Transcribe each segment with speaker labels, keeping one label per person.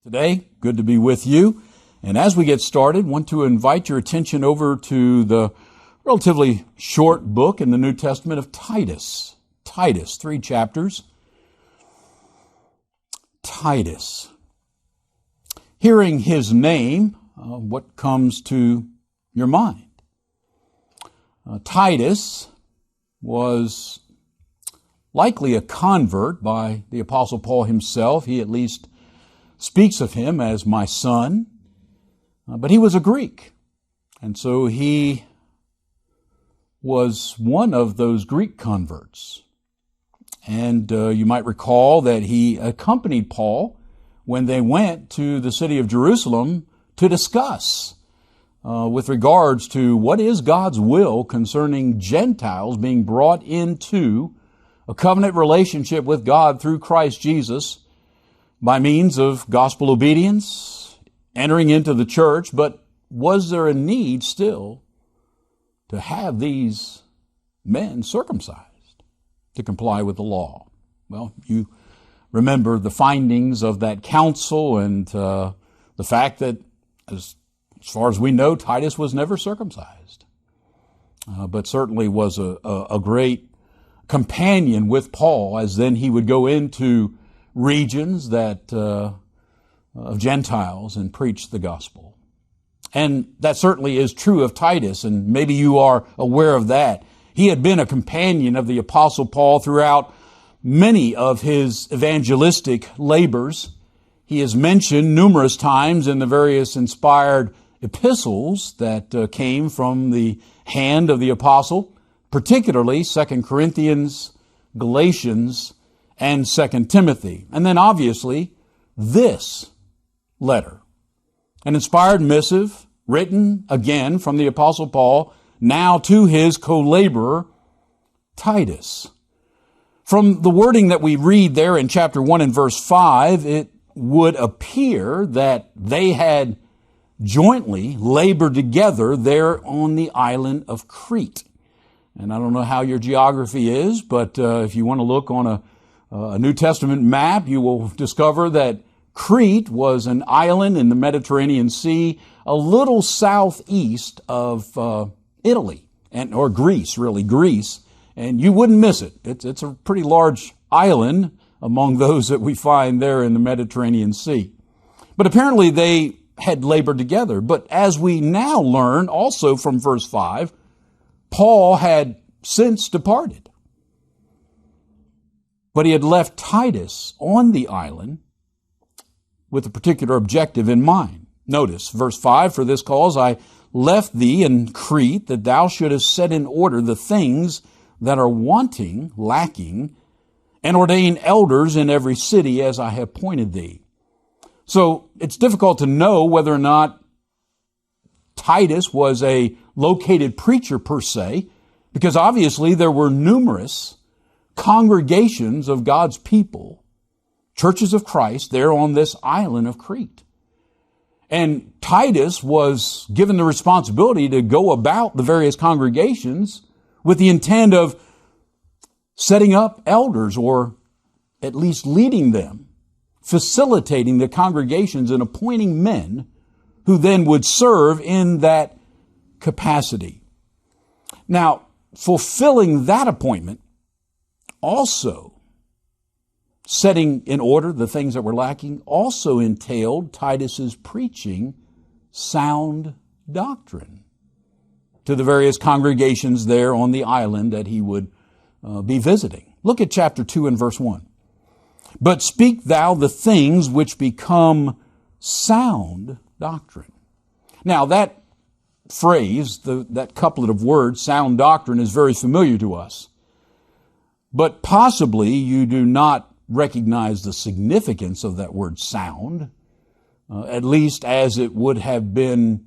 Speaker 1: Today, good to be with you. And as we get started, want to invite your attention over to the relatively short book in the New Testament of Titus. Titus, 3 chapters. Titus. Hearing his name, what comes to your mind? Titus was likely a convert by the Apostle Paul himself. He at least speaks of him as my son, but he was a Greek. And so he was one of those Greek converts. And you might recall that he accompanied Paul when they went to the city of Jerusalem to discuss with regards to what is God's will concerning Gentiles being brought into a covenant relationship with God through Christ Jesus by means of gospel obedience, entering into the church. But was there a need still to have these men circumcised to comply with the law? Well, you remember the findings of that council and the fact that, as far as we know, Titus was never circumcised, but certainly was a great companion with Paul, as then he would go into regions that of Gentiles and preach the gospel. And that certainly is true of Titus, and maybe you are aware of that. He had been a companion of the Apostle Paul throughout many of his evangelistic labors. He is mentioned numerous times in the various inspired epistles that came from the hand of the apostle, particularly 2 Corinthians, Galatians, and 2 Timothy. And then obviously this letter, an inspired missive written again from the Apostle Paul, now to his co-laborer Titus. From the wording that we read there in chapter 1 and verse 5, it would appear that they had jointly labored together there on the island of Crete. And I don't know how your geography is, but if you want to look on a New Testament map, you will discover that Crete was an island in the Mediterranean Sea, a little southeast of Italy, or Greece, and you wouldn't miss it. It's a pretty large island among those that we find there in the Mediterranean Sea. But apparently they had labored together. But as we now learn also from verse 5, Paul had since departed. But he had left Titus on the island with a particular objective in mind. Notice, verse 5, "For this cause I left thee in Crete, that thou shouldest set in order the things that are wanting, lacking, and ordain elders in every city as I have appointed thee." So it's difficult to know whether or not Titus was a located preacher per se, because obviously there were numerous congregations of God's people, churches of Christ, there on this island of Crete. And Titus was given the responsibility to go about the various congregations with the intent of setting up elders, or at least leading them, facilitating the congregations and appointing men who then would serve in that capacity. Now, fulfilling that appointment, also setting in order the things that were lacking, also entailed Titus's preaching sound doctrine to the various congregations there on the island that he would be visiting. Look at chapter 2 and verse 1. "But speak thou the things which become sound doctrine." Now that phrase, that couplet of words, sound doctrine, is very familiar to us. But possibly you do not recognize the significance of that word sound, at least as it would have been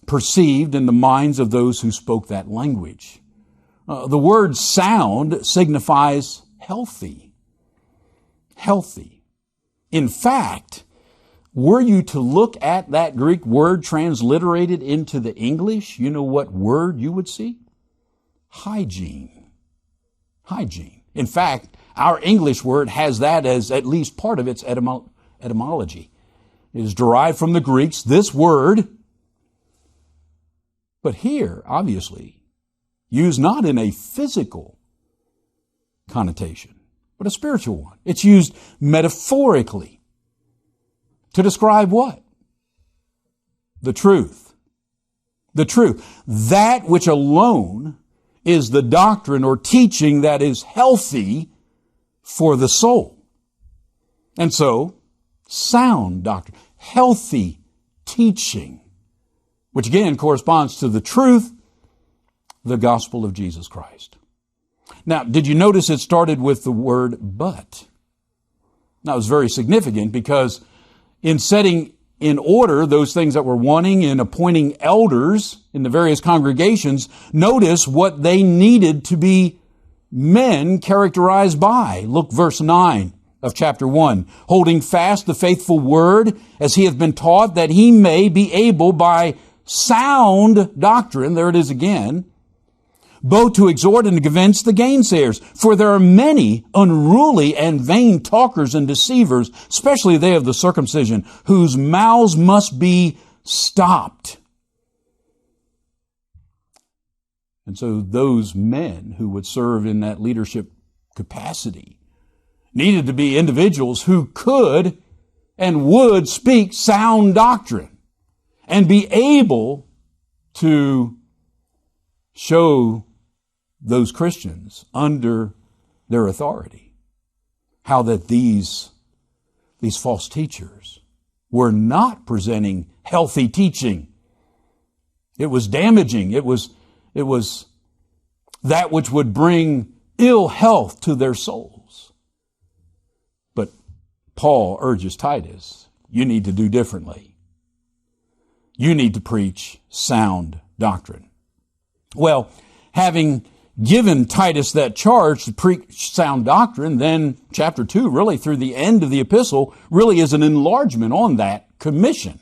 Speaker 1: perceived in the minds of those who spoke that language. The word sound signifies healthy. Healthy. In fact, were you to look at that Greek word transliterated into the English, you know what word you would see? Hygiene. Hygiene. In fact, our English word has that as at least part of its etymology. is derived from the Greeks, this word. But here, obviously, used not in a physical connotation, but a spiritual one. It's used metaphorically to describe what? The truth. The truth. That which alone is the doctrine or teaching that is healthy for the soul. And so, sound doctrine, healthy teaching, which again corresponds to the truth, the gospel of Jesus Christ. Now, did you notice it started with the word but? That was very significant because in setting in order those things that we're wanting in appointing elders in the various congregations, notice what they needed to be men characterized by. Look, verse 9 of chapter 1. Holding fast the faithful word as he hath been taught, that he may be able by sound doctrine, there it is again, both to exhort and to convince the gainsayers. For there are many unruly and vain talkers and deceivers, especially they of the circumcision, whose mouths must be stopped. And so those men who would serve in that leadership capacity needed to be individuals who could and would speak sound doctrine and be able to show those Christians under their authority how that these false teachers were not presenting healthy teaching. It was damaging. It was that which would bring ill health to their souls. But Paul urges Titus, you need to do differently. You need to preach sound doctrine. Well, having given Titus that charge to preach sound doctrine, then chapter 2, really through the end of the epistle, really is an enlargement on that commission.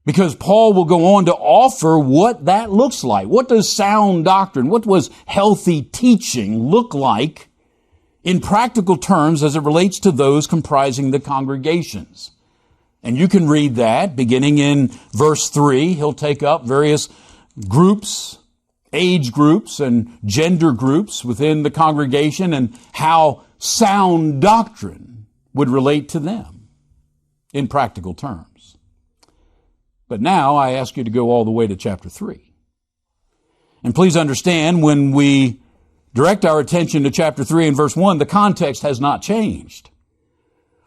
Speaker 1: Because Paul will go on to offer what that looks like. What does sound doctrine, what was healthy teaching look like in practical terms as it relates to those comprising the congregations? And you can read that beginning in verse 3. He'll take up various groups, age groups and gender groups within the congregation and how sound doctrine would relate to them in practical terms. But now I ask you to go all the way to chapter 3. And please understand, when we direct our attention to chapter 3 and verse 1, the context has not changed.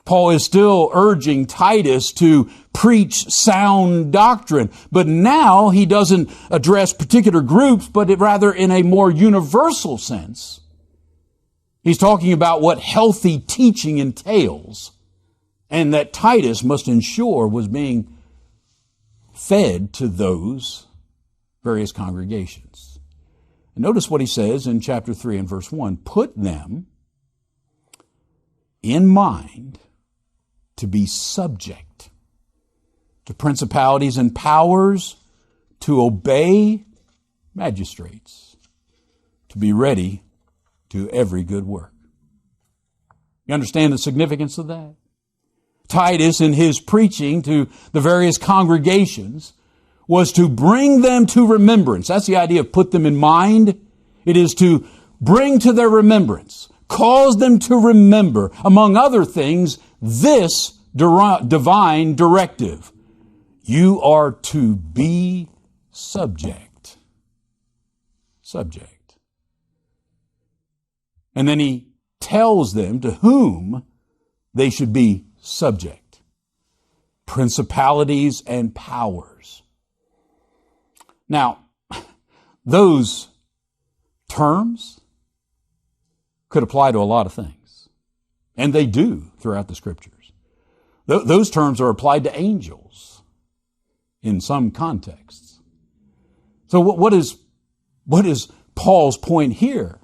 Speaker 1: Paul is still urging Titus to preach sound doctrine, but now he doesn't address particular groups, but rather in a more universal sense. He's talking about what healthy teaching entails, and that Titus must ensure was being fed to those various congregations. And notice what he says in chapter 3 and verse 1. Put them in mind to be subject to principalities and powers, to obey magistrates, to be ready to every good work. You understand the significance of that? Titus, in his preaching to the various congregations, was to bring them to remembrance. That's the idea of put them in mind. It is to bring to their remembrance, cause them to remember, among other things, this divine directive. You are to be subject. Subject. And then he tells them to whom they should be subject. Principalities and powers. Now, those terms could apply to a lot of things. And they do throughout the Scriptures. Those terms are applied to angels in some contexts. So what is Paul's point here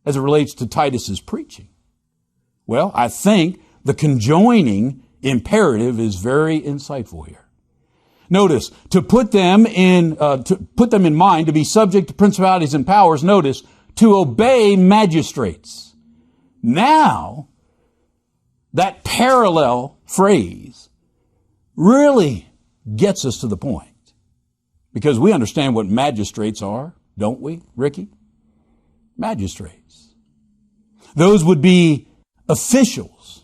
Speaker 1: as it relates to Titus's preaching? Well, I think the conjoining imperative is very insightful here. Notice, to put them in mind to be subject to principalities and powers. Notice, to obey magistrates. Now, that parallel phrase really gets us to the point. Because we understand what magistrates are, don't we, Ricky? Magistrates. Those would be officials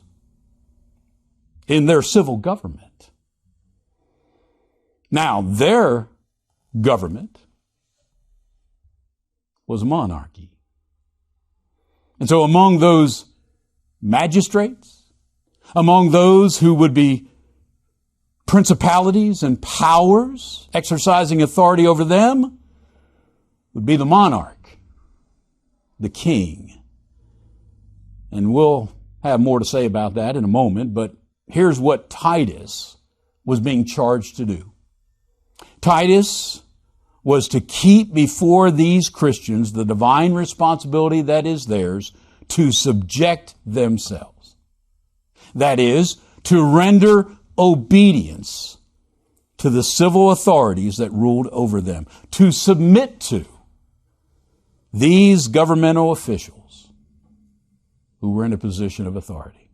Speaker 1: in their civil government. Now, their government was a monarchy. And so among those magistrates, among those who would be principalities and powers exercising authority over them, would be the monarch, the king. And we'll have more to say about that in a moment, but here's what Titus was being charged to do. Titus was to keep before these Christians the divine responsibility that is theirs to subject themselves. That is, to render obedience to the civil authorities that ruled over them, to submit to these governmental officials who were in a position of authority.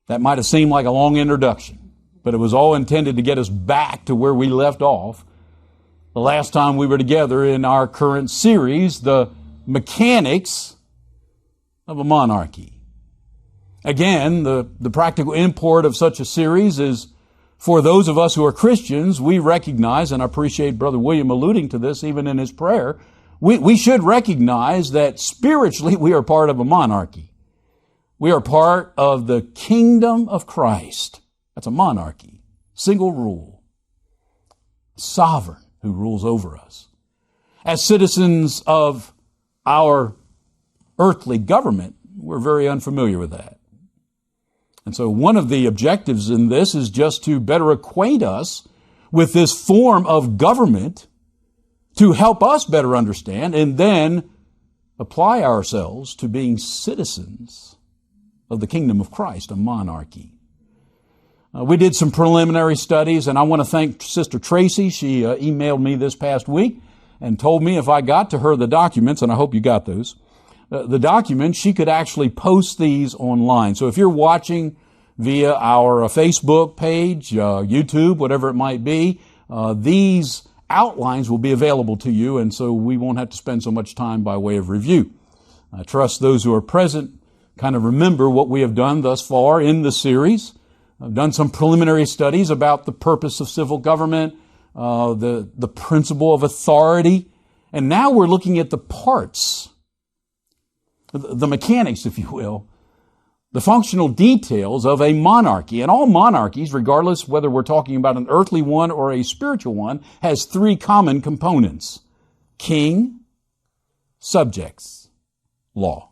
Speaker 1: That might have seemed like a long introduction, but it was all intended to get us back to where we left off the last time we were together in our current series, The Mechanics of a Monarchy. Again, the practical import of such a series is, for those of us who are Christians, we recognize, and I appreciate Brother William alluding to this even in his prayer, we should recognize that spiritually we are part of a monarchy. We are part of the kingdom of Christ. That's a monarchy. Single rule. Sovereign who rules over us. As citizens of our earthly government, we're very unfamiliar with that. And so one of the objectives in this is just to better acquaint us with this form of government to help us better understand and then apply ourselves to being citizens of the kingdom of Christ, a monarchy. We did some preliminary studies, and I want to thank Sister Tracy. She emailed me this past week and told me if I got to her the documents, and I hope you got those, the documents, she could actually post these online. So if you're watching via our Facebook page, YouTube, whatever it might be, these outlines will be available to you, and so we won't have to spend so much time by way of review. I trust those who are present kind of remember what we have done thus far in the series. I've done some preliminary studies about the purpose of civil government, the principle of authority, and now we're looking at the parts, the mechanics, if you will, the functional details of a monarchy. And all monarchies, regardless whether we're talking about an earthly one or a spiritual one, has three common components: king, subjects, law.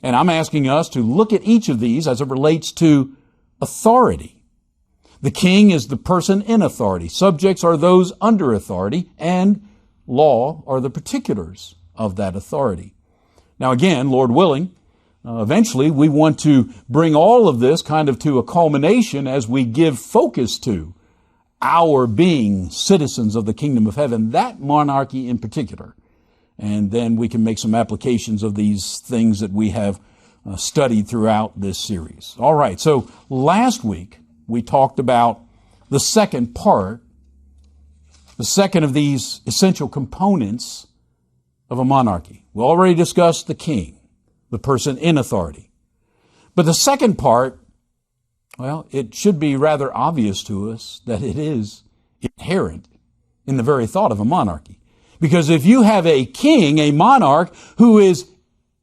Speaker 1: And I'm asking us to look at each of these as it relates to authority. The king is the person in authority. Subjects are those under authority, and law are the particulars of that authority. Now again, Lord willing, eventually we want to bring all of this kind of to a culmination as we give focus to our being citizens of the kingdom of heaven, that monarchy in particular. And then we can make some applications of these things that we have studied throughout this series. All right, so last week we talked about the second part, the second of these essential components of a monarchy. We already discussed the king, the person in authority. But the second part, well, it should be rather obvious to us that it is inherent in the very thought of a monarchy. Because if you have a king, a monarch, who is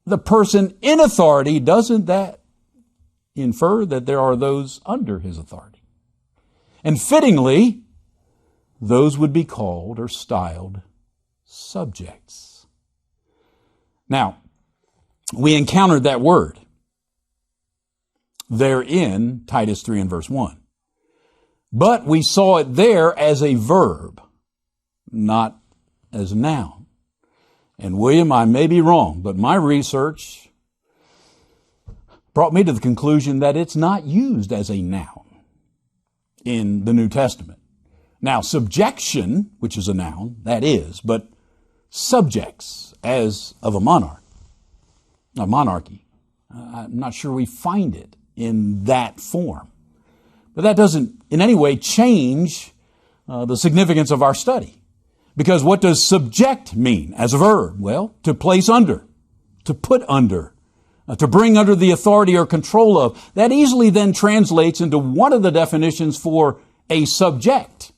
Speaker 1: the person in authority, doesn't that infer that there are those under his authority? And fittingly, those would be called or styled subjects. Now, we encountered that word there in Titus 3 and verse 1. But we saw it there as a verb, not as a noun. And William, I may be wrong, but my research brought me to the conclusion that it's not used as a noun in the New Testament. Now, subjection, which is a noun, that is, but subjects as of a monarchy, I'm not sure we find it in that form. But that doesn't in any way change the significance of our study. Because what does subject mean as a verb? Well, to place under, to put under, to bring under the authority or control of. That easily then translates into one of the definitions for a subject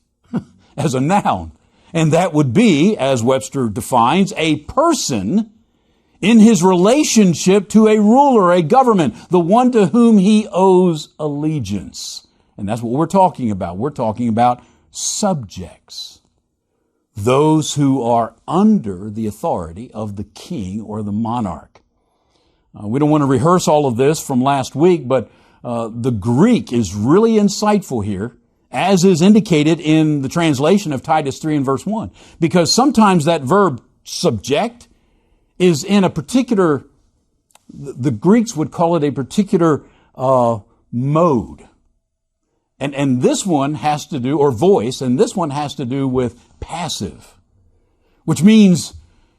Speaker 1: as a noun. And that would be, as Webster defines, a person in his relationship to a ruler, a government, the one to whom he owes allegiance. And that's what we're talking about. We're talking about subjects. Those who are under the authority of the king or the monarch. We don't want to rehearse all of this from last week, but the Greek is really insightful here, as is indicated in the translation of Titus 3 and verse 1. Because sometimes that verb subject is in a particular, the Greeks would call it a particular mode. And this one has to do, or voice, and this one has to do with passive, which means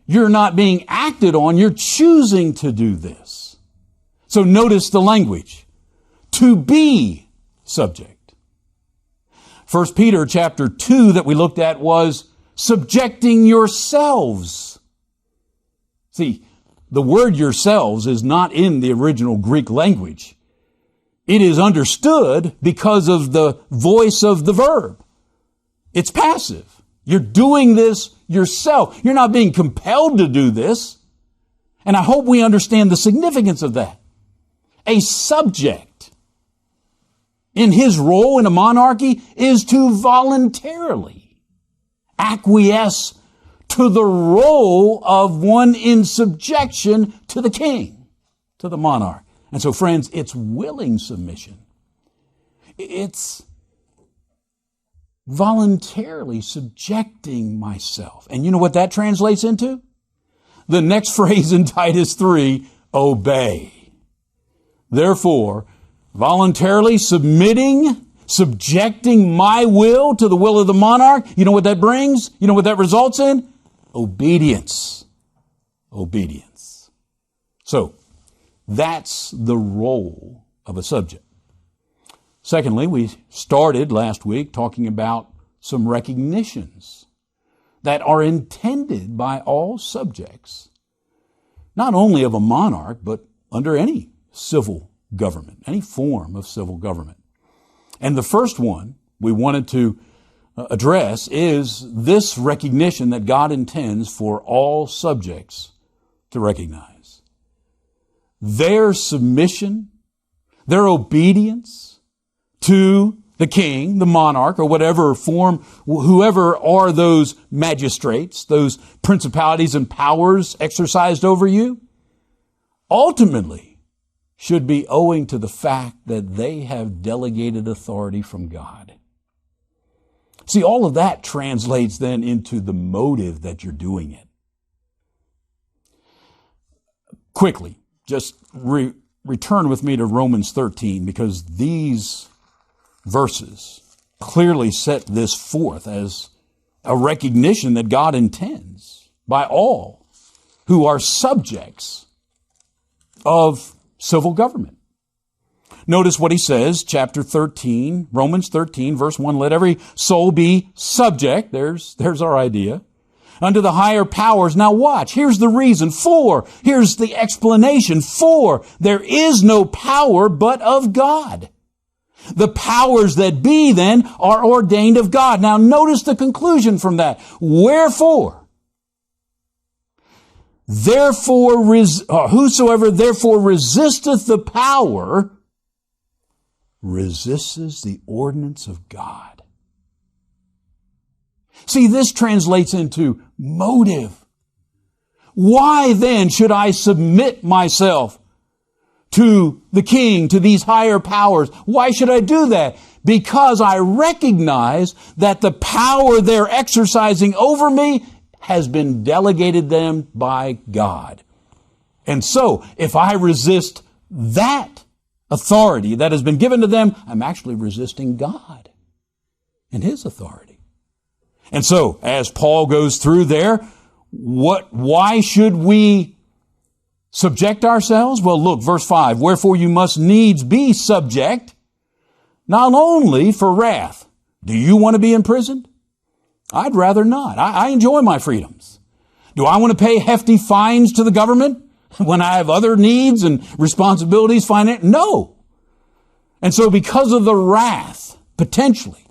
Speaker 1: you're not being acted on, you're choosing to do this. So notice the language. To be subject. 1 Peter chapter 2 that we looked at was subjecting yourselves. See, the word yourselves is not in the original Greek language. It is understood because of the voice of the verb. It's passive. You're doing this yourself. You're not being compelled to do this. And I hope we understand the significance of that. A subject in his role in a monarchy is to voluntarily acquiesce to the role of one in subjection to the king, to the monarch. And so, friends, it's willing submission. It's voluntarily subjecting myself. And you know what that translates into? The next phrase in Titus 3, obey. Therefore, voluntarily subjecting my will to the will of the monarch, you know what that brings? You know what that results in? Obedience. Obedience. So, that's the role of a subject. Secondly, we started last week talking about some recognitions that are intended by all subjects, not only of a monarch, but under any civil government, any form of civil government. And the first one we wanted to address is this recognition that God intends for all subjects to recognize. Their submission, their obedience to the king, the monarch, or whatever form, whoever are those magistrates, those principalities and powers exercised over you, ultimately should be owing to the fact that they have delegated authority from God. See, all of that translates then into the motive that you're doing it. Quickly, just return with me to Romans 13, because these verses clearly set this forth as a recognition that God intends by all who are subjects of civil government. Notice what he says, chapter 13, Romans 13, verse 1, let every soul be subject, there's our idea, unto the higher powers. Now watch, here's the reason for, here's the explanation for, there is no power but of God. The powers that be then are ordained of God. Now notice the conclusion from that. Wherefore, whosoever therefore resisteth the power, resists the ordinance of God. See, this translates into motive. Why then should I submit myself to the king, to these higher powers? Why should I do that? Because I recognize that the power they're exercising over me has been delegated them by God. And so, if I resist that authority that has been given to them, I'm actually resisting God and His authority. And so, as Paul goes through there, why should we subject ourselves? Well, look, verse 5, wherefore you must needs be subject, not only for wrath. Do you want to be imprisoned? I'd rather not. I enjoy my freedoms. Do I want to pay hefty fines to the government when I have other needs and responsibilities? No. And so because of the wrath, potentially,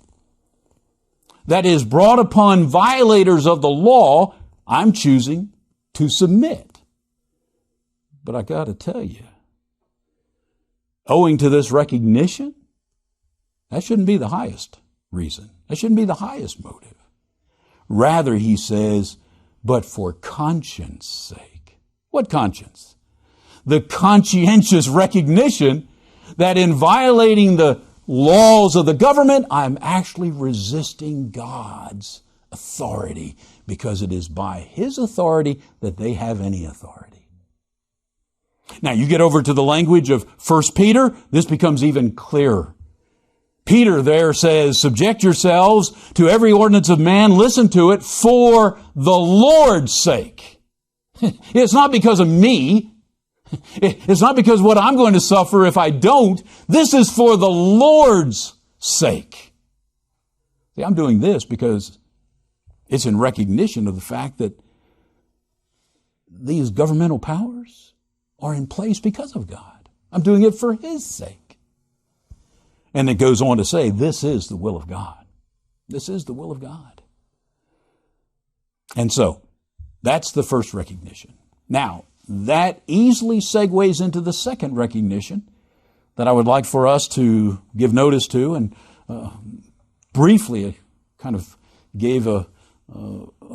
Speaker 1: that is brought upon violators of the law, I'm choosing to submit. But I got to tell you, owing to this recognition, that shouldn't be the highest reason. That shouldn't be the highest motive. Rather, he says, but for conscience sake. What conscience? The conscientious recognition that in violating the laws of the government, I'm actually resisting God's authority, because it is by His authority that they have any authority. Now, you get over to the language of 1 Peter, this becomes even clearer. Peter there says, subject yourselves to every ordinance of man, listen to it, for the Lord's sake. It's not because of me. It's not because of what I'm going to suffer if I don't. This is for the Lord's sake. See, I'm doing this because it's in recognition of the fact that these governmental powers are in place because of God. I'm doing it for His sake. And it goes on to say, this is the will of God. This is the will of God. And so, that's the first recognition. Now, that easily segues into the second recognition that I would like for us to give notice to, and briefly kind of gave a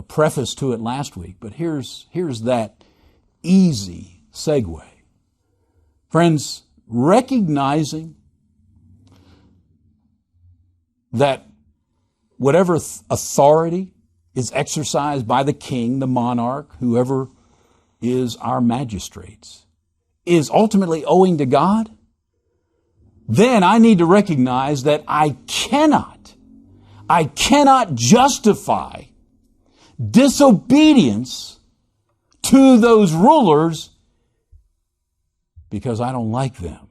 Speaker 1: preface to it last week. But here's that easy segue. Friends, recognizing that whatever authority is exercised by the king, the monarch, whoever is our magistrates, is ultimately owing to God, then I need to recognize that I cannot justify disobedience to those rulers because I don't like them,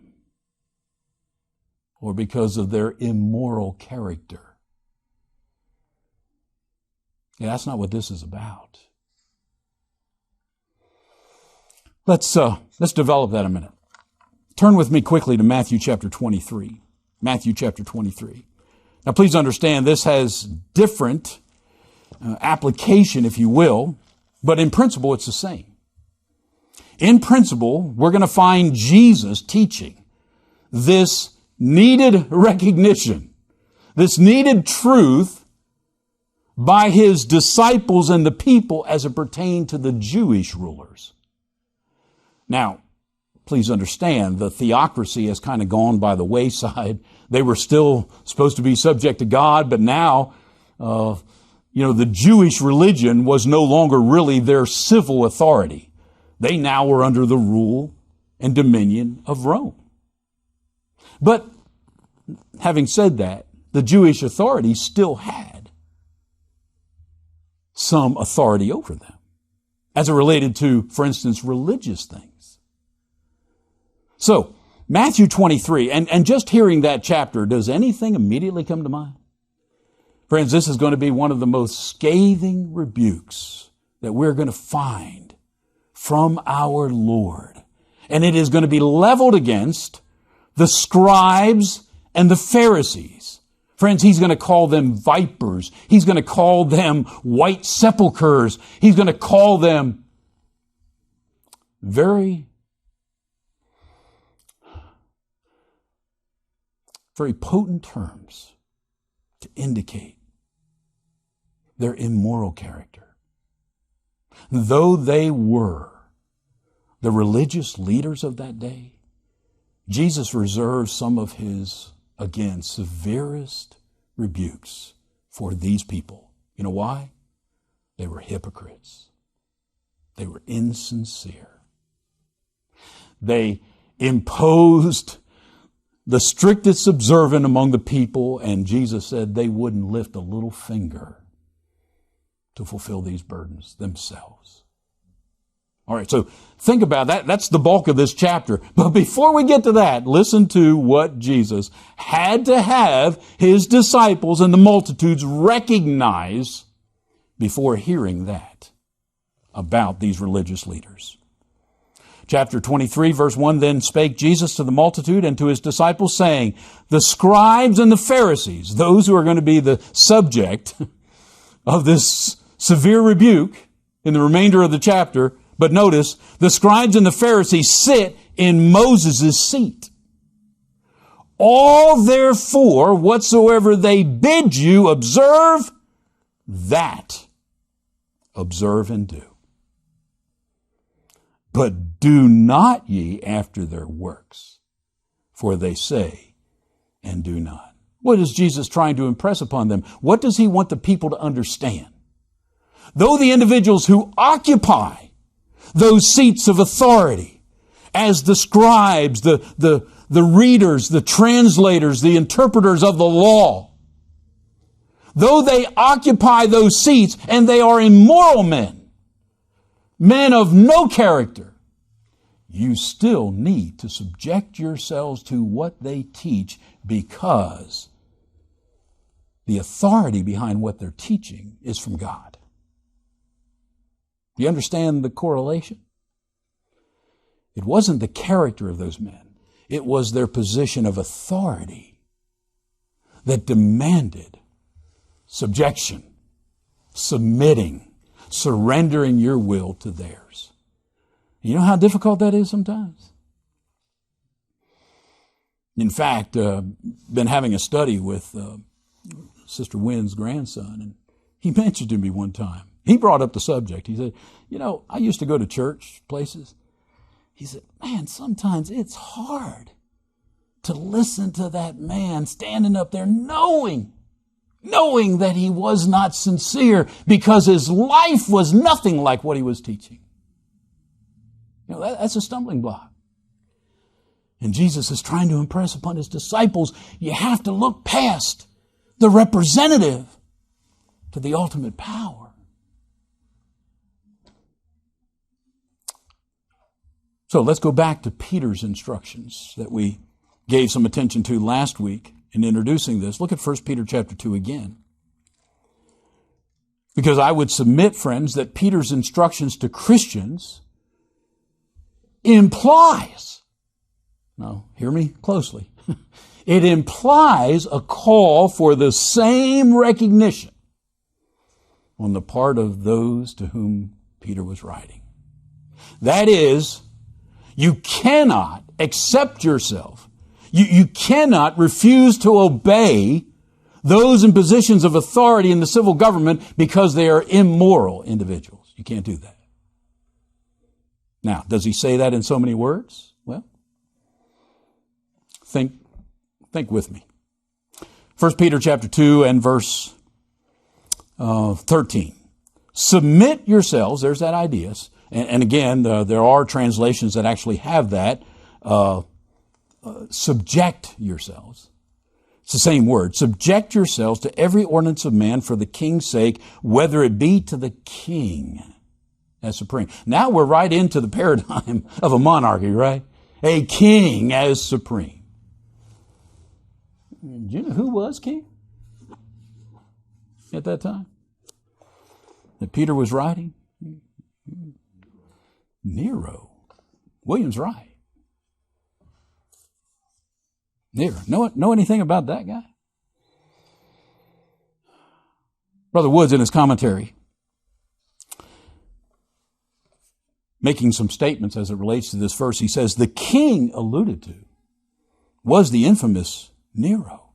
Speaker 1: or because of their immoral character. Yeah, that's not what this is about. Let's develop that a minute. Turn with me quickly to Matthew chapter 23. Matthew chapter 23. Now please understand this has different application, if you will, but in principle it's the same. In principle, we're going to find Jesus teaching this needed recognition, this needed truth by His disciples and the people as it pertained to the Jewish rulers. Now, please understand, the theocracy has kind of gone by the wayside. They were still supposed to be subject to God, but now, the Jewish religion was no longer really their civil authority. They now were under the rule and dominion of Rome. But having said that, the Jewish authorities still had some authority over them as it related to, for instance, religious things. So, Matthew 23, and just hearing that chapter, does anything immediately come to mind? Friends, this is going to be one of the most scathing rebukes that we're going to find from our Lord. And it is going to be leveled against the scribes and the Pharisees. Friends, He's going to call them vipers. He's going to call them white sepulchres. He's going to call them very potent terms to indicate their immoral character. Though they were the religious leaders of that day, Jesus reserved some of His, again, severest rebukes for these people. You know why? They were hypocrites. They were insincere. They imposed the strictest observant among the people, and Jesus said they wouldn't lift a little finger to fulfill these burdens themselves. All right, so think about that. That's the bulk of this chapter. But before we get to that, listen to what Jesus had to have his disciples and the multitudes recognize before hearing that about these religious leaders. Chapter 23, verse 1, then spake Jesus to the multitude and to his disciples, saying, the scribes and the Pharisees, those who are going to be the subject of this severe rebuke in the remainder of the chapter, but notice, the scribes and the Pharisees sit in Moses' seat. All therefore, whatsoever they bid you observe, that observe and do. But do not ye after their works, for they say and do not. What is Jesus trying to impress upon them? What does he want the people to understand? Though the individuals who occupy those seats of authority, as the scribes, the readers, the translators, the interpreters of the law, though they occupy those seats and they are immoral men, men of no character, you still need to subject yourselves to what they teach, because the authority behind what they're teaching is from God. Do you understand the correlation? It wasn't the character of those men. It was their position of authority that demanded subjection, submitting, surrendering your will to theirs. You know how difficult that is sometimes? In fact, been having a study with Sister Wynn's grandson, and he mentioned to me one time, he brought up the subject. He said, I used to go to church places. He said, man, sometimes it's hard to listen to that man standing up there knowing that he was not sincere because his life was nothing like what he was teaching. That's a stumbling block. And Jesus is trying to impress upon his disciples, you have to look past the representative to the ultimate power. So let's go back to Peter's instructions that we gave some attention to last week in introducing this. Look at 1 Peter chapter 2 again. Because I would submit, friends, that Peter's instructions to Christians implies, now hear me closely, it implies a call for the same recognition on the part of those to whom Peter was writing. That is, you cannot accept yourself. You cannot refuse to obey those in positions of authority in the civil government because they are immoral individuals. You can't do that. Now, does he say that in so many words? Well, think with me. 1 Peter chapter 2 and verse 13. Submit yourselves, there's that idea. And again, there are translations that actually have that. Subject yourselves. It's the same word. Subject yourselves to every ordinance of man for the king's sake, whether it be to the king as supreme. Now we're right into the paradigm of a monarchy, right? A king as supreme. Do you know who was king at that time that Peter was writing? Nero. William's right. Nero. Know anything about that guy? Brother Woods in his commentary, making some statements as it relates to this verse, he says, the king alluded to was the infamous Nero,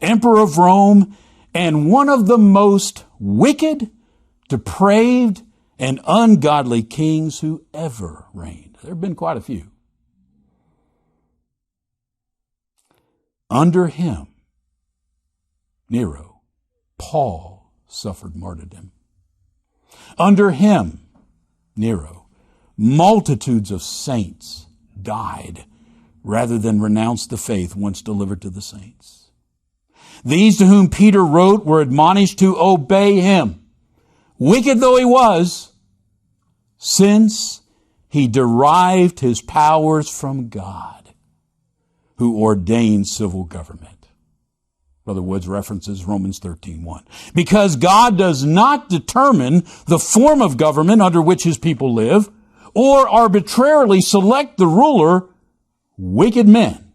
Speaker 1: emperor of Rome, and one of the most wicked, depraved, and ungodly kings who ever reigned. There have been quite a few. Under him, Nero, Paul suffered martyrdom. Under him, Nero, multitudes of saints died rather than renounce the faith once delivered to the saints. These to whom Peter wrote were admonished to obey him. Wicked though he was, since he derived his powers from God, who ordained civil government. Brother Woods references Romans 13:1. Because God does not determine the form of government under which his people live, or arbitrarily select the ruler, wicked men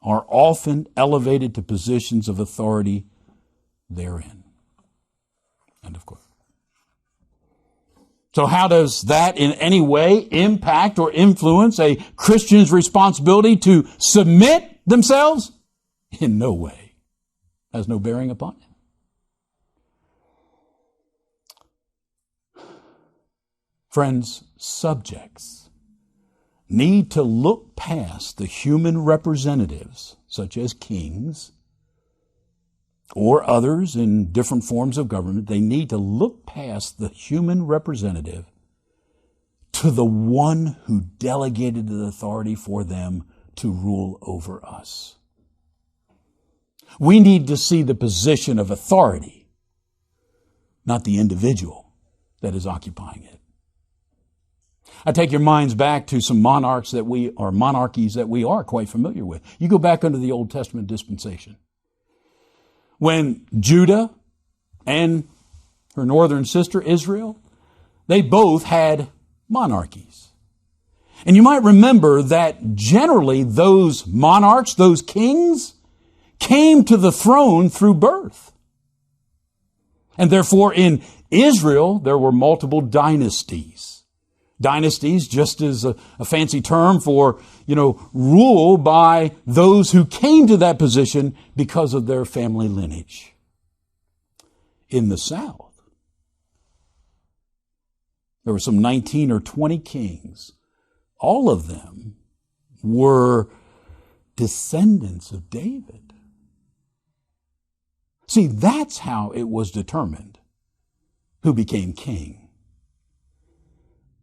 Speaker 1: are often elevated to positions of authority therein. End of quote. So how does that in any way impact or influence a Christian's responsibility to submit themselves? In no way. Has no bearing upon it. Friends, subjects need to look past the human representatives, such as kings or others in different forms of government. They need to look past the human representative to the one who delegated the authority for them to rule over us. We need to see the position of authority, not the individual that is occupying it. I take your minds back to some monarchies that we are quite familiar with. You go back under the Old Testament dispensation. When Judah and her northern sister Israel, they both had monarchies. And you might remember that generally those monarchs, those kings, came to the throne through birth. And therefore in Israel there were multiple dynasties. Dynasties just as a fancy term for, rule by those who came to that position because of their family lineage. In the South, there were some 19 or 20 kings. All of them were descendants of David. See, that's how it was determined who became king.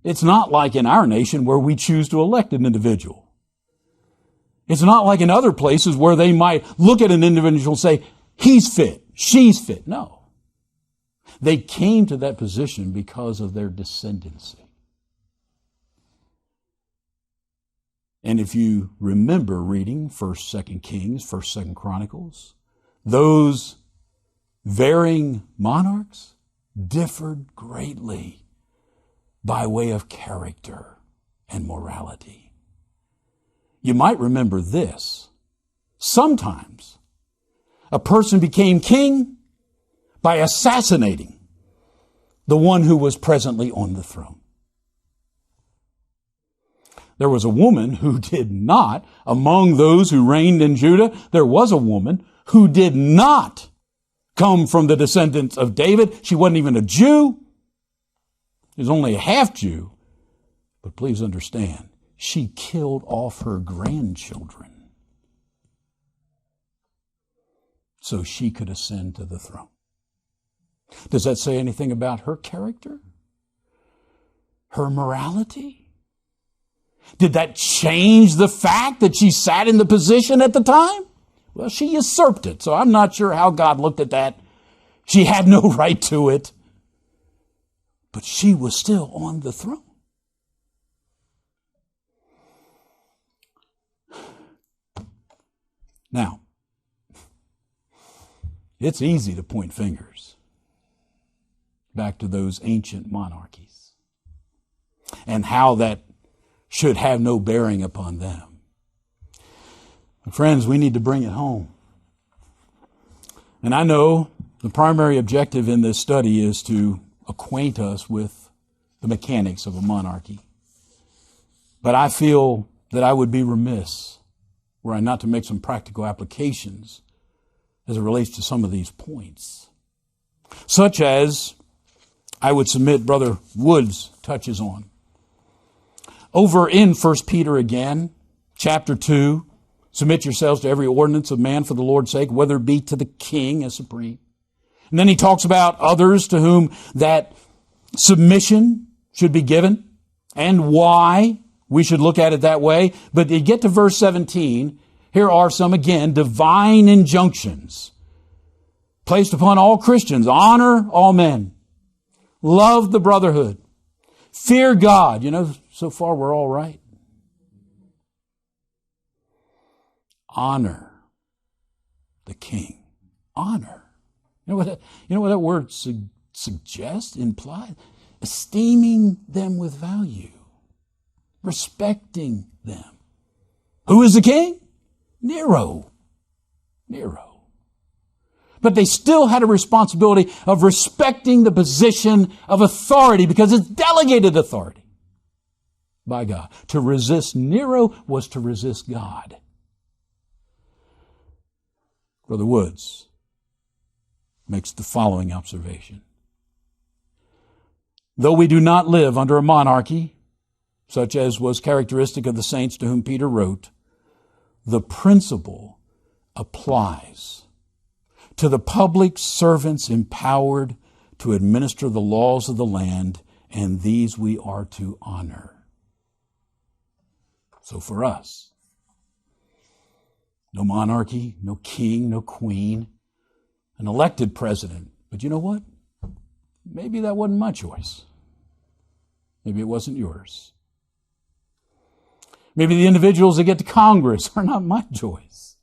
Speaker 1: It's not like in our nation where we choose to elect an individual. It's not like in other places where they might look at an individual and say, he's fit, she's fit. No. They came to that position because of their descendancy. And if you remember reading 1st, 2nd Kings, 1st, 2nd Chronicles, those varying monarchs differed greatly by way of character and morality. You might remember this. Sometimes a person became king by assassinating the one who was presently on the throne. There was a woman who did not, among those who reigned in Judah, there was a woman who did not come from the descendants of David. She wasn't even a Jew. She was only a half Jew. But please understand, she killed off her grandchildren so she could ascend to the throne. Does that say anything about her character? Her morality? Did that change the fact that she sat in the position at the time? Well, she usurped it, so I'm not sure how God looked at that. She had no right to it. But she was still on the throne. Now, it's easy to point fingers back to those ancient monarchies and how that should have no bearing upon them. But friends, we need to bring it home. And I know the primary objective in this study is to acquaint us with the mechanics of a monarchy. But I feel that I would be remiss were I not to make some practical applications as it relates to some of these points. Such as I would submit Brother Woods touches on. Over in 1 Peter again, chapter 2, submit yourselves to every ordinance of man for the Lord's sake, whether it be to the king as supreme. And then he talks about others to whom that submission should be given and why we should look at it that way. But you get to verse 17, here are some, again, divine injunctions placed upon all Christians. Honor all men. Love the brotherhood. Fear God. You know, so far we're all right. Honor the king. Honor. You know what that word suggests, implies? Esteeming them with value. Respecting them. Who is the king? Nero. But they still had a responsibility of respecting the position of authority because it's delegated authority by God. To resist Nero was to resist God. Brother Woods makes the following observation. Though we do not live under a monarchy, such as was characteristic of the saints to whom Peter wrote, the principle applies to the public servants empowered to administer the laws of the land, and these we are to honor. So for us, no monarchy, no king, no queen, an elected president. But you know what? Maybe that wasn't my choice. Maybe it wasn't yours. Maybe the individuals that get to Congress are not my choice.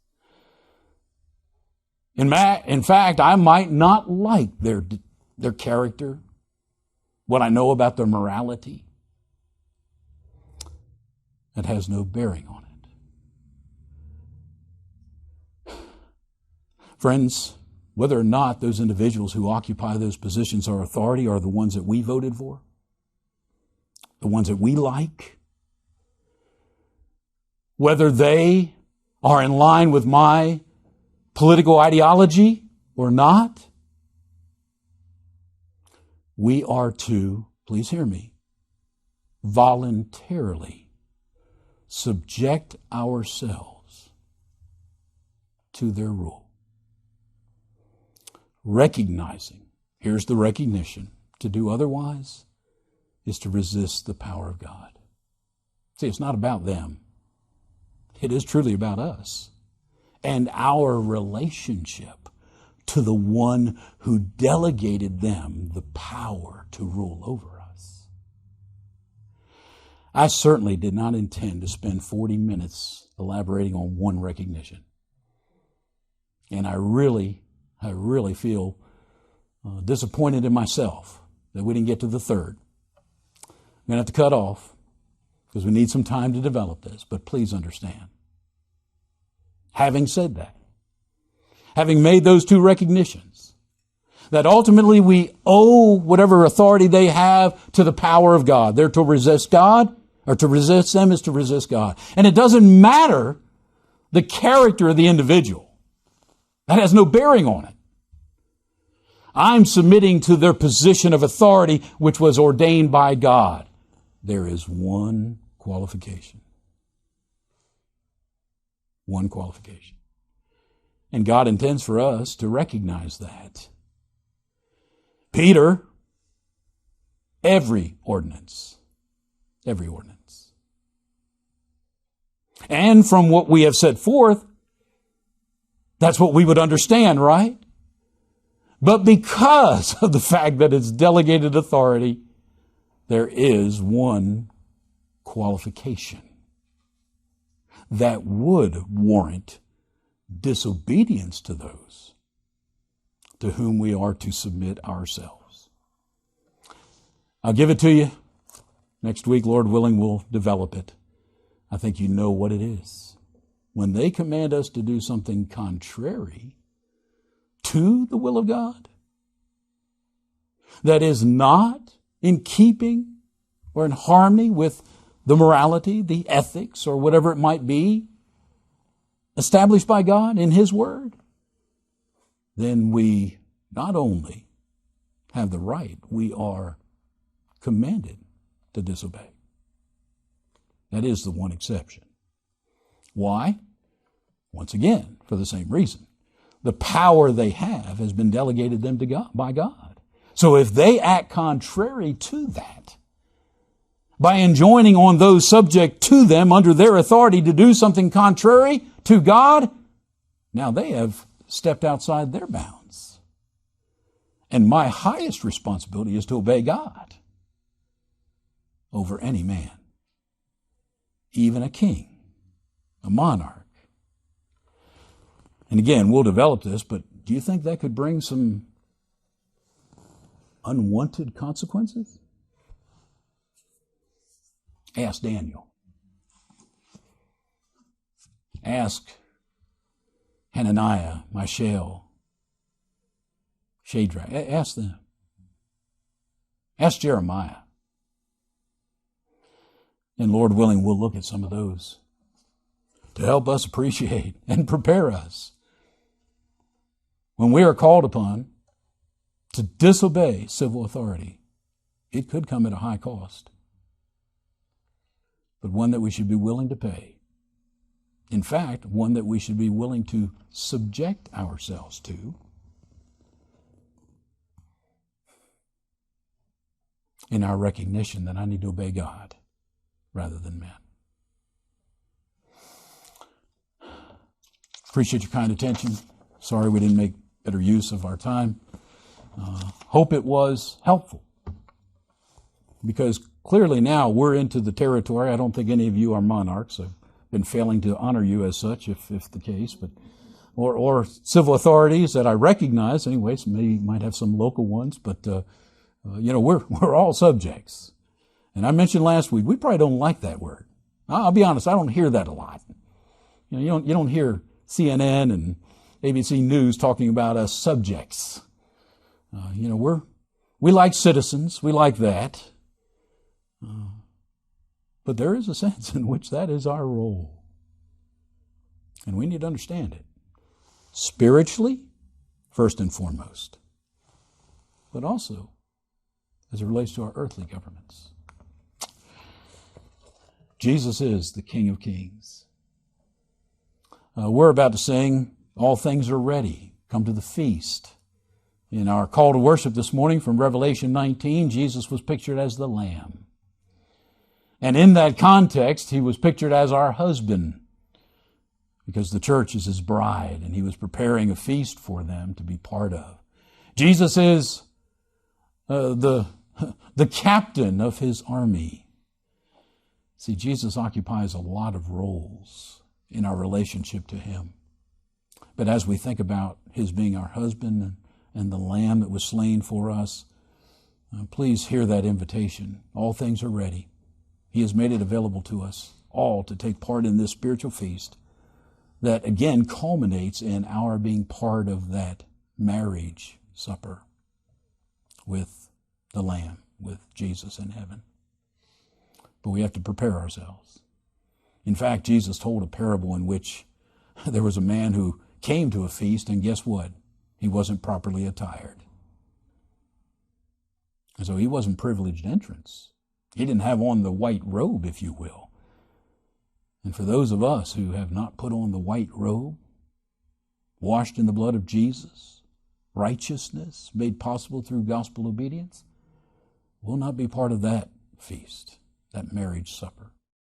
Speaker 1: In fact, I might not like their character, what I know about their morality. That has no bearing on it. Friends, whether or not those individuals who occupy those positions of authority are the ones that we voted for, the ones that we like, whether they are in line with my political ideology or not, we are to, please hear me, voluntarily subject ourselves to their rule. Recognizing, here's the recognition, to do otherwise is to resist the power of God. See, it's not about them. It is truly about us and our relationship to the one who delegated them the power to rule over us. I certainly did not intend to spend 40 minutes elaborating on one recognition. And I really feel disappointed in myself that we didn't get to the third. I'm going to have to cut off because we need some time to develop this, but please understand. Having said that, having made those two recognitions, that ultimately we owe whatever authority they have to the power of God. They're to resist God, or to resist them is to resist God. And it doesn't matter the character of the individual. That has no bearing on it. I'm submitting to their position of authority, which was ordained by God. There is one qualification. One qualification. And God intends for us to recognize that. Peter, every ordinance. And from what we have set forth, that's what we would understand, right? But because of the fact that it's delegated authority, there is one qualification that would warrant disobedience to those to whom we are to submit ourselves. I'll give it to you. Next week, Lord willing, we'll develop it. I think you know what it is. When they command us to do something contrary to the will of God, that is not in keeping or in harmony with the morality, the ethics, or whatever it might be established by God in His Word, then we not only have the right, we are commanded to disobey. That is the one exception. Why? Once again, for the same reason. The power they have has been delegated them to God, by God. So if they act contrary to that, by enjoining on those subject to them under their authority to do something contrary to God, now they have stepped outside their bounds. And my highest responsibility is to obey God. over any man, even a king, a monarch. And again, we'll develop this, but do you think that could bring some unwanted consequences? Ask Daniel. Ask Hananiah, Mishael, Shadrach. Ask them. Ask Jeremiah. And Lord willing, we'll look at some of those to help us appreciate and prepare us when we are called upon to disobey civil authority. It could come at a high cost, but one that we should be willing to pay. In fact, one that we should be willing to subject ourselves to in our recognition that I need to obey God rather than man. Appreciate your kind attention. Sorry we didn't make better use of our time. Hope it was helpful, because clearly now we're into the territory. I don't think any of you are monarchs. I've been failing to honor you as such, if the case, but or civil authorities that I recognize. Anyways, might have some local ones, but we're all subjects. And I mentioned last week, we probably don't like that word. I'll be honest, I don't hear that a lot. You don't hear CNN and ABC News talking about us subjects. We like citizens, we like that. But there is a sense in which that is our role. And we need to understand it. Spiritually, first and foremost. But also as it relates to our earthly governments. Jesus is the King of Kings. We're about to sing, All Things Are Ready. Come to the feast. In our call to worship this morning from Revelation 19, Jesus was pictured as the Lamb. And in that context, he was pictured as our husband, because the church is his bride, and he was preparing a feast for them to be part of. Jesus is the captain of his army. See, Jesus occupies a lot of roles in our relationship to him. But as we think about his being our husband and the Lamb that was slain for us, please hear that invitation. All things are ready. He has made it available to us all to take part in this spiritual feast that again culminates in our being part of that marriage supper with the Lamb, with Jesus in heaven. But we have to prepare ourselves. In fact, Jesus told a parable in which there was a man who came to a feast, and guess what? He wasn't properly attired. And so he wasn't privileged entrance. He didn't have on the white robe, if you will. And for those of us who have not put on the white robe, washed in the blood of Jesus, righteousness made possible through gospel obedience, we'll not be part of that feast, that marriage supper.